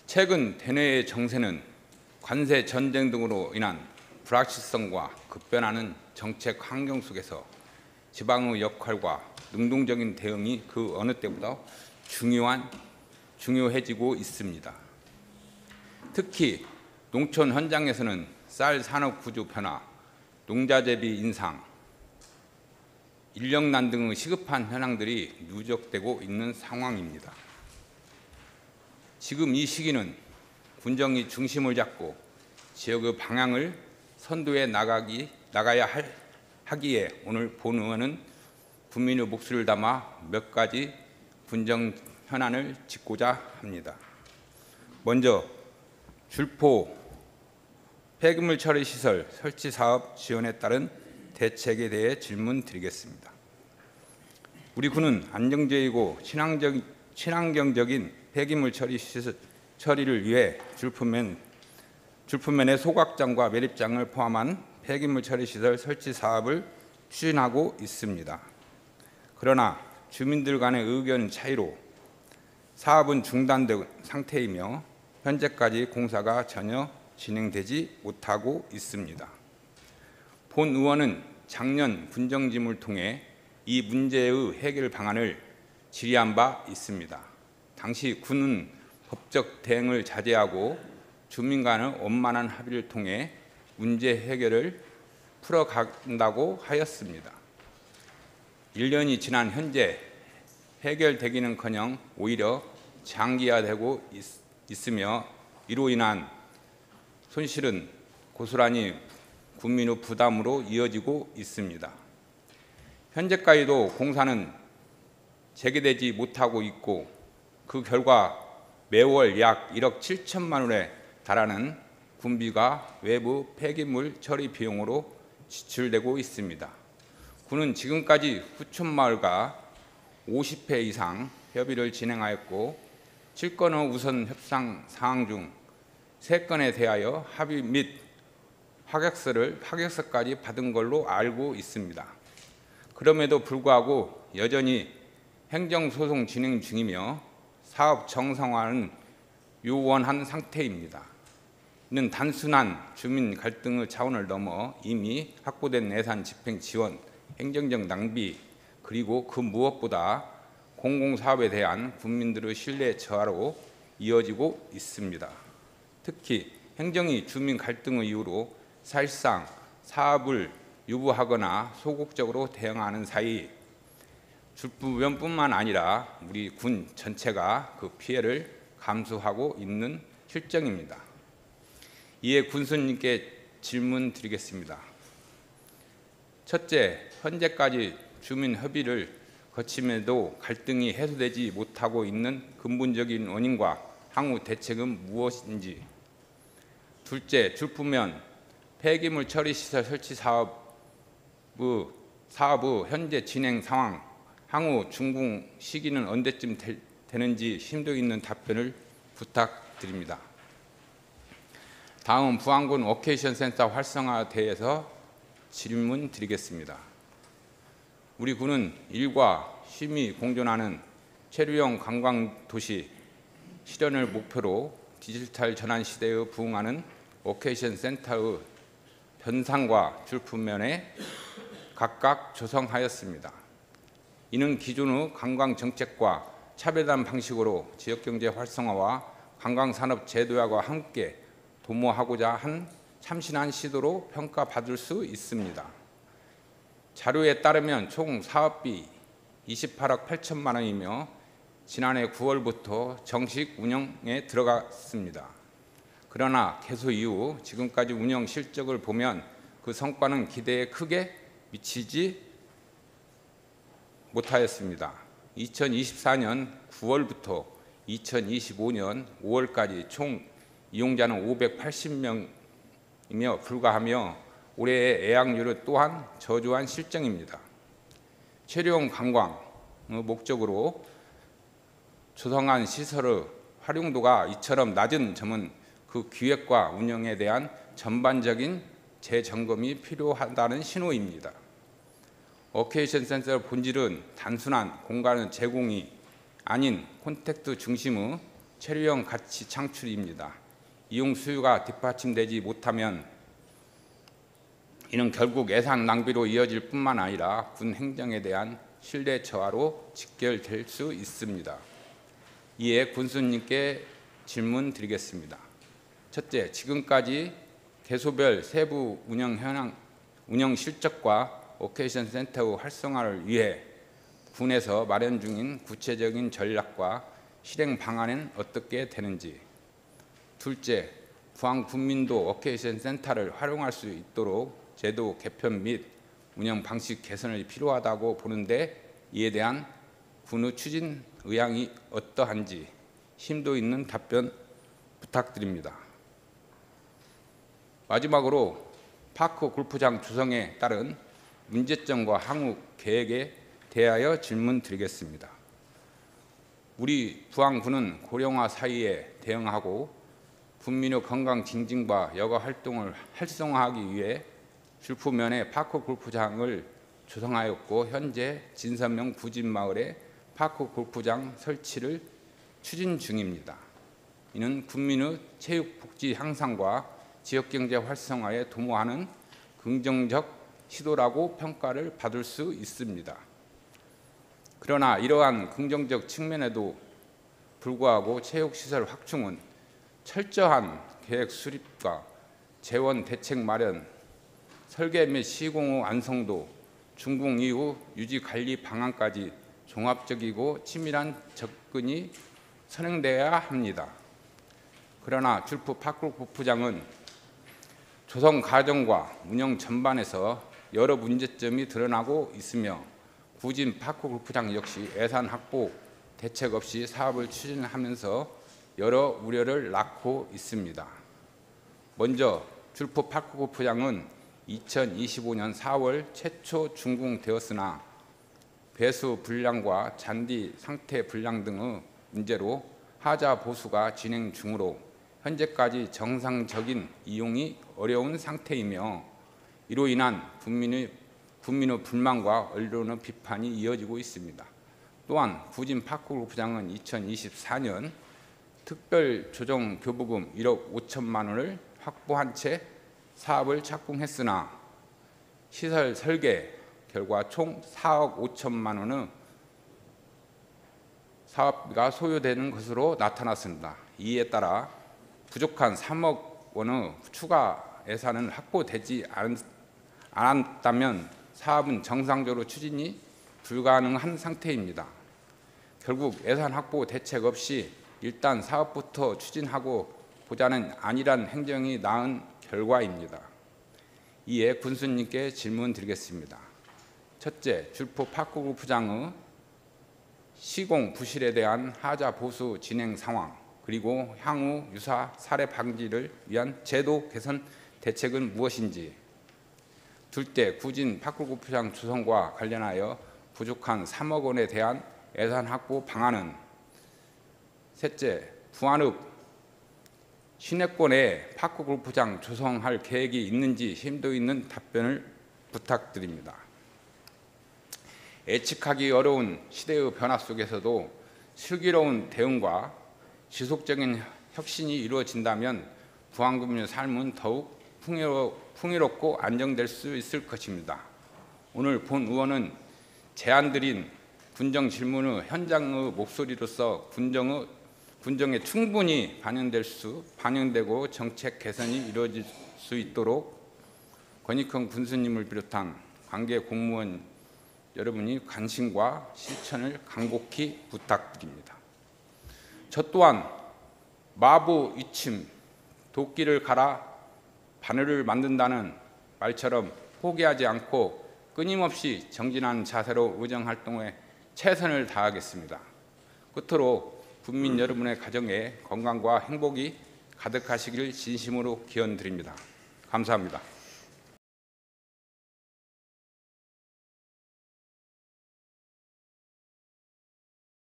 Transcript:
최근 대내의 정세는 관세 전쟁 등으로 인한 불확실성과 급변하는 정책 환경 속에서 지방의 역할과 능동적인 대응이 그 어느 때보다 중요해지고 있습니다. 특히 농촌 현장에서는 쌀 산업 구조 변화, 농자재비 인상, 인력난 등의 시급한 현황들이 누적되고 있는 상황입니다. 지금 이 시기는 군정이 중심을 잡고 지역의 방향을 선도해 나가야 하기에 오늘 본 의원은 국민의 목소리를 담아 몇 가지 군정 현안을 짚고자 합니다. 먼저 줄포 폐기물 처리 시설 설치 사업 지원에 따른 대책에 대해 질문드리겠습니다. 우리 군은 안정적이고 친환경적인 폐기물 처리 시설 처리를 위해 줄포면의 소각장과 매립장을 포함한 폐기물 처리 시설 설치 사업을 추진하고 있습니다. 그러나 주민들 간의 의견 차이로 사업은 중단된 상태이며 현재까지 공사가 전혀 진행되지 못하고 있습니다. 본 의원은 작년 군정짐을 통해 이 문제의 해결 방안을 질의한 바 있습니다. 당시 군은 법적 대응을 자제하고 주민 간의 원만한 합의를 통해 문제 해결을 풀어간다고 하였습니다. 1년이 지난 현재 해결되기는커녕 오히려 장기화되고 있으며 이로 인한 손실은 고스란히 국민의 부담으로 이어지고 있습니다. 현재까지도 공사는 재개되지 못하고 있고 그 결과 매월 약 1억 7천만 원에 달하는 군비가 외부 폐기물 처리 비용으로 지출되고 있습니다. 군은 지금까지 후촌마을과 50회 이상 협의를 진행하였고 7건의 우선 협상 사항 중 3건에 대하여 합의 및 확약서까지 받은 걸로 알고 있습니다. 그럼에도 불구하고 여전히 행정소송 진행 중이며 사업 정상화는 요원한 상태입니다. 이는 단순한 주민 갈등의 차원을 넘어 이미 확보된 예산 집행 지원, 행정적 낭비, 그리고 그 무엇보다 공공사업에 대한 국민들의 신뢰 저하로 이어지고 있습니다. 특히 행정이 주민 갈등의 이유로 사실상 사업을 유보하거나 소극적으로 대응하는 사이 줄포면뿐만 아니라 우리 군 전체가 그 피해를 감수하고 있는 실정입니다. 이에 군수님께 질문 드리겠습니다. 첫째, 현재까지 주민 협의를 거침에도 갈등이 해소되지 못하고 있는 근본적인 원인과 향후 대책은 무엇인지. 둘째, 줄포면 폐기물 처리 시설 설치 사업의 현재 진행 상황, 향후 준공 시기는 언제쯤 되는지 심도 있는 답변을 부탁드립니다. 다음 부안군 워케이션 센터 활성화에 대해서 질문 드리겠습니다. 우리 군은 일과 쉼이 공존하는 체류형 관광도시 실현을 목표로 디지털 전환 시대에 부응하는 워케이션 센터의 변상과 줄포면에 각각 조성하였습니다. 이는 기존의 관광정책과 차별화된 방식으로 지역경제 활성화와 관광산업 제도화와 함께 도모하고자 한 참신한 시도로 평가받을 수 있습니다. 자료에 따르면 총 사업비 28억 8천만 원이며 지난해 9월부터 정식 운영에 들어갔습니다. 그러나 개소 이후 지금까지 운영 실적을 보면 그 성과는 기대에 크게 미치지 못하였습니다. 2024년 9월부터 2025년 5월까지 총 이용자는 580명이며 불과하며 올해의 예약률은 또한 저조한 실정입니다. 체류형 관광의 목적으로 조성한 시설의 활용도가 이처럼 낮은 점은 그 기획과 운영에 대한 전반적인 재점검이 필요하다는 신호입니다. 어케이션 센터의 본질은 단순한 공간의 제공이 아닌 콘택트 중심의 체류형 가치 창출입니다. 이용 수요가 뒷받침되지 못하면 이는 결국 예산 낭비로 이어질 뿐만 아니라 군 행정에 대한 신뢰 저하로 직결될 수 있습니다. 이에 군수님께 질문 드리겠습니다. 첫째, 지금까지 개소별 세부 운영 실적과 어케이션 센터의 활성화를 위해 군에서 마련 중인 구체적인 전략과 실행 방안은 어떻게 되는지. 둘째, 부항 군민도 어케이션 센터를 활용할 수 있도록 제도 개편 및 운영 방식 개선이 필요하다고 보는데 이에 대한 군의 추진 의향이 어떠한지 심도 있는 답변 부탁드립니다. 마지막으로 파크 골프장 조성에 따른 문제점과 향후 계획에 대하여 질문 드리겠습니다. 우리 부항군은 고령화 사이에 대응하고 군민의 건강 증진과 여가 활동을 활성화하기 위해 줄포면에 파크 골프장을 조성하였고 현재 진선명 부진마을에 파크 골프장 설치를 추진 중입니다. 이는 군민의 체육 복지 향상과 지역경제 활성화에 도모하는 긍정적 시도라고 평가를 받을 수 있습니다. 그러나 이러한 긍정적 측면에도 불구하고 체육시설 확충은 철저한 계획 수립과 재원 대책 마련, 설계 및 시공 후 완성도, 준공 이후 유지 관리 방안까지 종합적이고 치밀한 접근이 선행되어야 합니다. 그러나 줄포 파크 골프장은 조성 과정과 운영 전반에서 여러 문제점이 드러나고 있으며 부진 파크 골프장 역시 예산 확보 대책 없이 사업을 추진하면서 여러 우려를 낳고 있습니다. 먼저 줄포 파크 골프장은 2025년 4월 최초 준공되었으나 배수 불량과 잔디 상태 불량 등의 문제로 하자 보수가 진행 중으로 현재까지 정상적인 이용이 어려운 상태이며 이로 인한 군민의 불만과 언론의 비판이 이어지고 있습니다. 또한 부진 파크 골프장은 2024년 특별조정교부금 1억 5천만 원을 확보한 채 사업을 착공했으나 시설 설계 결과 총 4억 5천만 원의 사업비가 소요되는 것으로 나타났습니다. 이에 따라 부족한 3억 원의 추가 예산은 확보되지 않았다면 사업은 정상적으로 추진이 불가능한 상태입니다. 결국 예산 확보 대책 없이 일단 사업부터 추진하고 보자는 안일한 행정이 낳은 결과입니다. 이에 군수님께 질문 드리겠습니다. 첫째, 줄포 파크 골프장의 시공 부실에 대한 하자 보수 진행 상황, 그리고 향후 유사 사례 방지를 위한 제도 개선 대책은 무엇인지. 둘째, 부진 파크 골프장 조성과 관련하여 부족한 3억 원에 대한 예산 확보 방안은. 셋째, 부안읍 시내권에 파크 골프장 조성할 계획이 있는지 심도 있는 답변을 부탁드립니다. 예측하기 어려운 시대의 변화 속에서도 슬기로운 대응과 지속적인 혁신이 이루어진다면 부항군민의 삶은 더욱 풍요롭고 안정될 수 있을 것입니다. 오늘 본 의원은 제안드린 군정 질문의 현장의 목소리로서 군정에 충분히 반영되고 정책 개선이 이루어질 수 있도록 권익헌 군수님을 비롯한 관계 공무원 여러분이 관심과 실천을 간곡히 부탁드립니다. 저 또한 마부 이침, 도끼를 갈아 바늘을 만든다는 말처럼 포기하지 않고 끊임없이 정진하는 자세로 의정활동에 최선을 다하겠습니다. 끝으로 국민 여러분의 가정에 건강과 행복이 가득하시기를 진심으로 기원드립니다. 감사합니다.